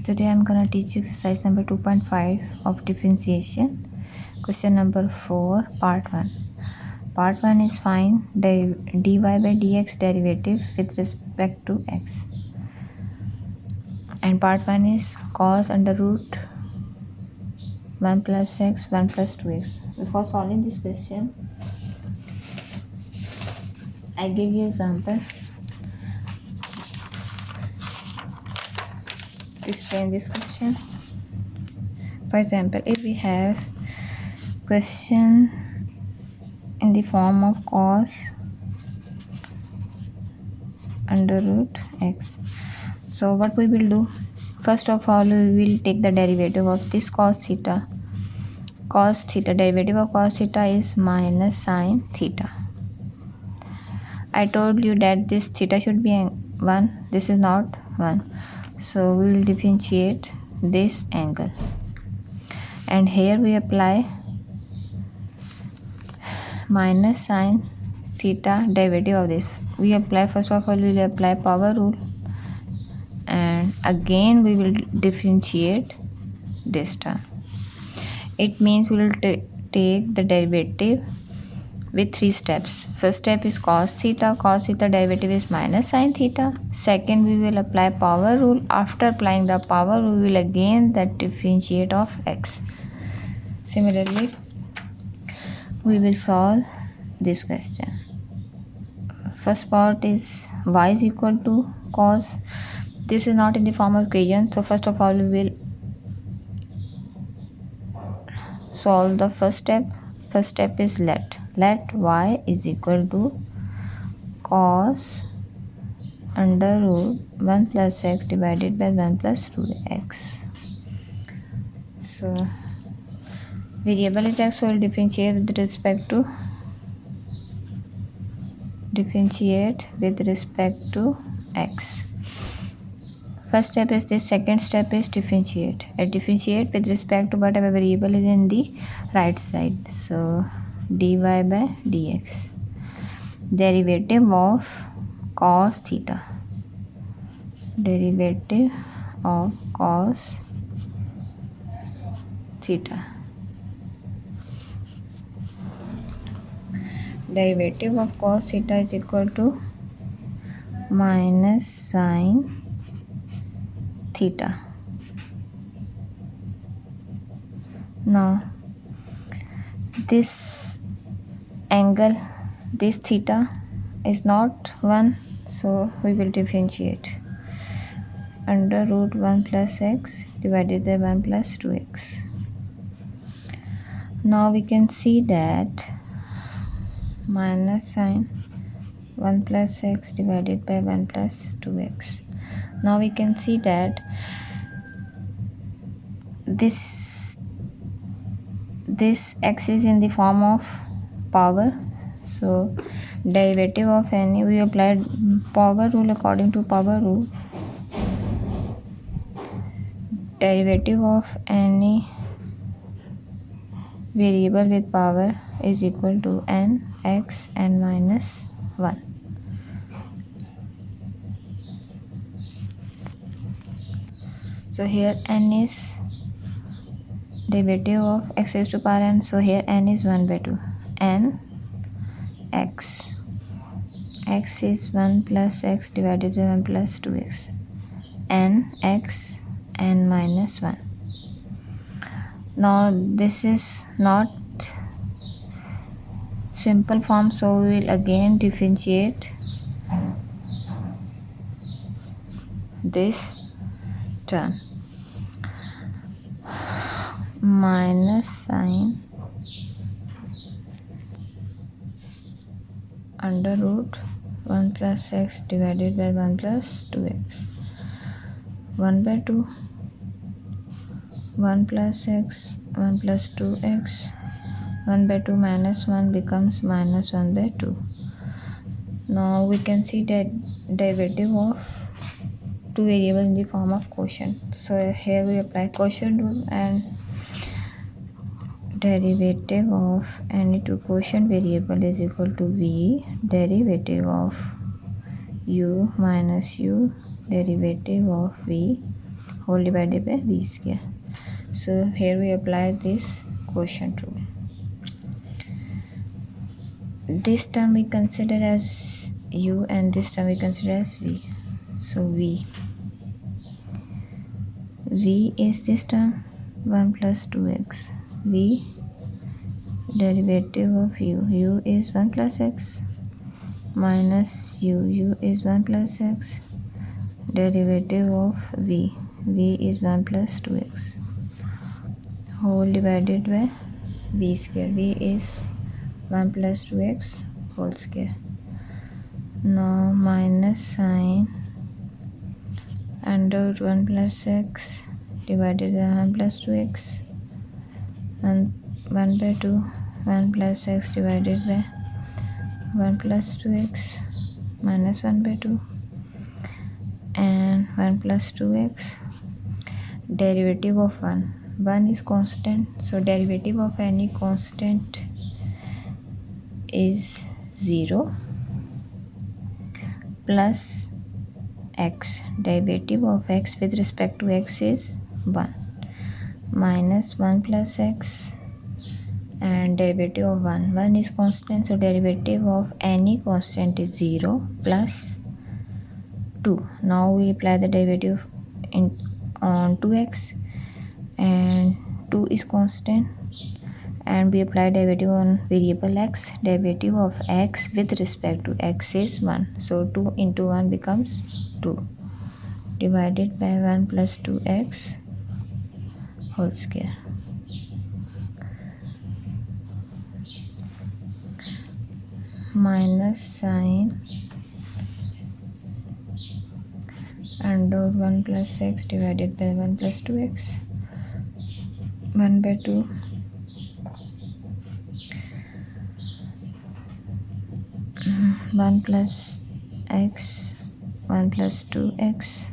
Today I'm gonna teach you exercise number 2.5 of differentiation. Question number 4, part 1. Part 1 is find dy by dx derivative with respect to x. And part 1 is cos under root 1 plus x, 1 plus 2x. Before solving this question, I give you example to explain this question. For example, if we have question in the form of cos under root x, so what we will do, first of all we will take the derivative of this cos theta. Cos theta, derivative of cos theta is minus sine theta. I told you that this theta should be 1, this is not 1, so we will differentiate this angle, and here we apply minus sine theta derivative of this. We apply, first of all we will apply power rule, and again we will differentiate this term. It means we will take the derivative with 3 steps. First step is cos theta. Cos theta derivative is minus sine theta. Second, we will apply power rule. After applying the power rule, we will again that differentiate of x. Similarly, we will solve this question. First part is y is equal to cos. This is not in the form of equation, so first of all we will solve the first step. First step is let y is equal to cos under root 1 plus x divided by 1 plus 2x. So variable is x, so we'll differentiate with respect to x. First step is this, second step is differentiate. Differentiate with respect to whatever variable is in the right side. So dy by dx, derivative of cos theta, derivative of cos theta, derivative of cos theta is equal to minus sine theta. Now this angle, this theta is not 1, so we will differentiate under root 1 plus x divided by 1 plus 2x. Now we can see that minus sine 1 plus x divided by 1 plus 2x. Now we can see that this x is in the form of power, so derivative of any, we applied power rule. According to power rule, derivative of any variable with power is equal to n x n minus 1. So here n is derivative of x raised to power n, so here n is 1 by 2. n x is 1 plus x divided by 1 plus 2x. n x n minus 1. Now this is not simple form, so we will again differentiate this term, minus sine under root 1 plus x divided by 1 plus 2x. 1 by 2, 1 plus x, 1 plus 2x, 1 by 2 minus 1 becomes minus 1 by 2. Now we can see that derivative of two variables in the form of quotient. So here we apply quotient rule, and derivative of any two quotient variable is equal to v derivative of u minus u derivative of v whole divided by v square. So here we apply this quotient rule. This term we consider as u and this term we consider as v. So v is this term 1 plus 2x. v derivative of u is 1 plus x minus u is 1 plus x. Derivative of v is 1 plus 2x whole divided by v square. v is 1 plus 2x whole square. Now minus sign under root 1 plus x divided by 1 plus 2x and 1 by 2 1 plus x divided by 1 plus 2x minus 1 by 2 and 1 plus 2x. Derivative of 1 is constant, so derivative of any constant is 0 plus x. Derivative of x with respect to x is 1 minus 1 plus x and derivative of 1 is constant, so derivative of any constant is 0 plus 2. Now we apply the derivative on 2x and 2 is constant, and we apply derivative on variable x. Derivative of x with respect to x is 1, so 2 into 1 becomes 2 divided by 1 plus 2x whole square. Minus sign under 1 plus x divided by 1 plus 2x 1 by 2 1 plus x 1 plus 2x.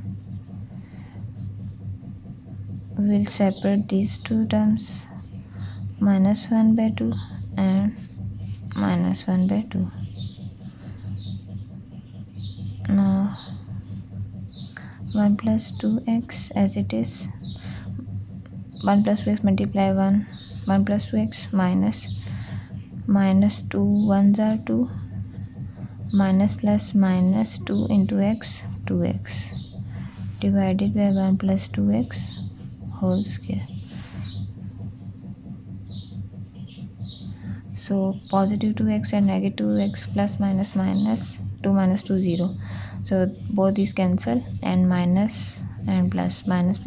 We'll separate these two terms, minus 1 by 2 and minus 1 by 2. Now 1 plus 2x as it is. 1 plus 2x multiply 1 plus 2x minus 2 1s are 2 minus plus minus 2 into x 2x divided by 1 plus 2x whole square. So positive 2x and negative 2x plus minus 2 minus 2 0, so both these cancel and minus and plus minus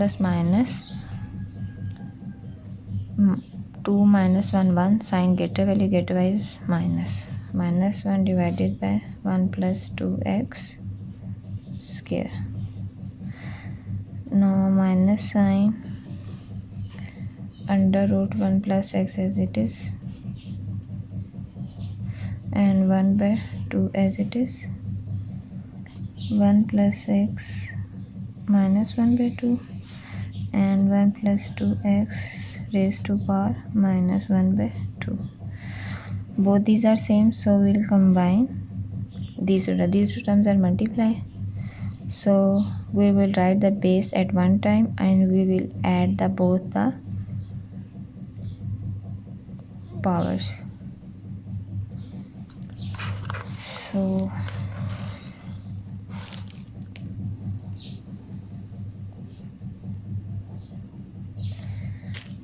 2 minus 1 sign getter value is minus 1 divided by 1 plus 2x square. Now minus sign under root 1 plus x as it is and 1 by 2 as it is. 1 plus x minus 1 by 2 and 1 plus 2x raised to power minus 1 by 2. Both these are same, so we'll combine these two terms are multiply. So we will write the base at one time and we will add both the powers. So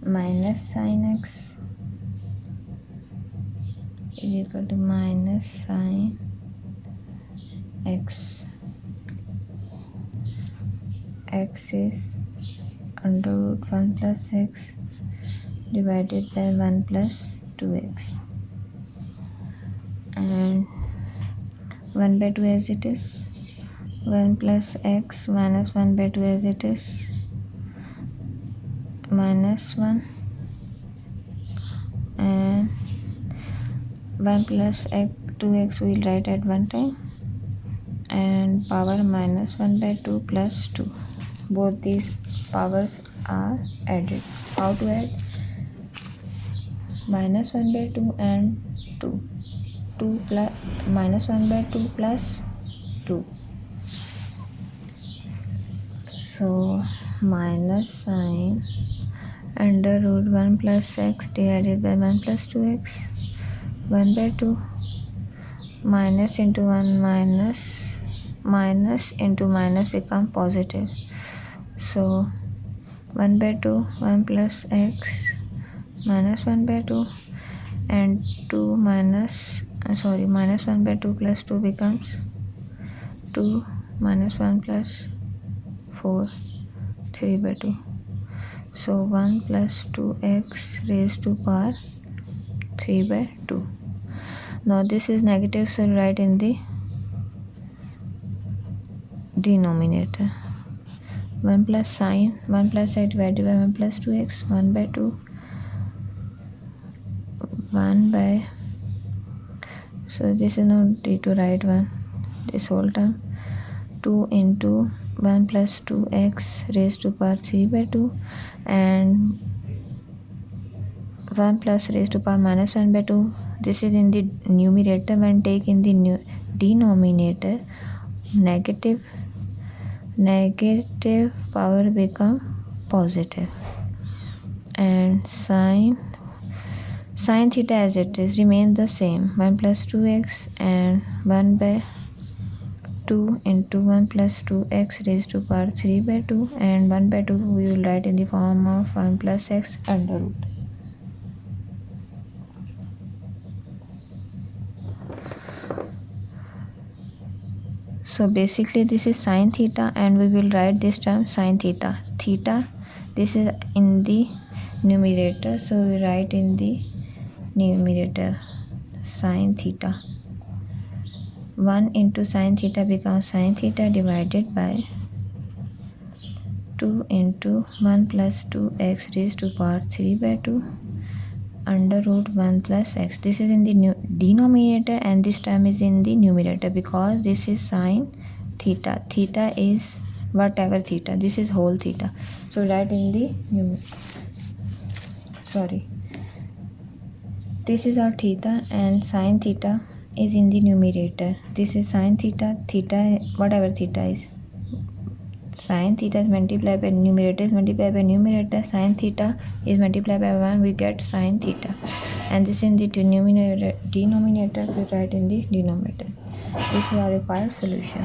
minus sin x is equal to minus sin x. X is under root 1 plus x divided by 1 plus 2x and 1 by 2 as it is. 1 plus x minus 1 by 2 as it is minus 1 and 1 plus x 2x we will write at one time and power minus 1 by 2 plus 2. Both these powers are added. How to add? Minus 1 by 2 and 2 plus minus 1 by 2 plus 2 So minus sine under root 1 plus x divided by 1 plus 2x, 1 by 2, minus into 1 minus into minus become positive. So 1 by 2, 1 plus x minus 1 by 2, and 2 minus 1 by 2 plus 2 becomes 2 minus 1 plus 4, 3 by 2. So 1 plus 2x raised to power 3 by 2. Now this is negative, so write in the denominator. 1 plus sine 1 plus x divided by 1 plus 2x, 1 by 2, 1 by, so this is not need to write 1, this whole term, 2 into 1 plus 2x raised to power 3 by 2, and 1 plus raised to power minus 1 by 2. This is in the numerator. When take in the denominator, negative power become positive, and sine theta as it is remain the same, 1 plus 2x and 1 by 2 into 1 plus 2x raised to power 3 by 2, and 1 by 2 we will write in the form of 1 plus x under root. So basically this is sine theta, and we will write this term sine theta. This is in the numerator, so we write in the numerator sine theta. 1 into sine theta becomes sine theta divided by 2 into 1 plus 2x raised to power 3 by 2 under root 1 plus x. This is in the denominator, and this term is in the numerator because this is sine theta. Theta is whatever theta. This is whole theta. So write in the this is our theta, and sine theta is in the numerator. This is sine theta. Theta, whatever theta is. Sine theta is multiplied by numerator is multiplied by numerator. Sine theta is multiplied by 1. We get sine theta, and this in the denominator. We write in the denominator. This is our required solution.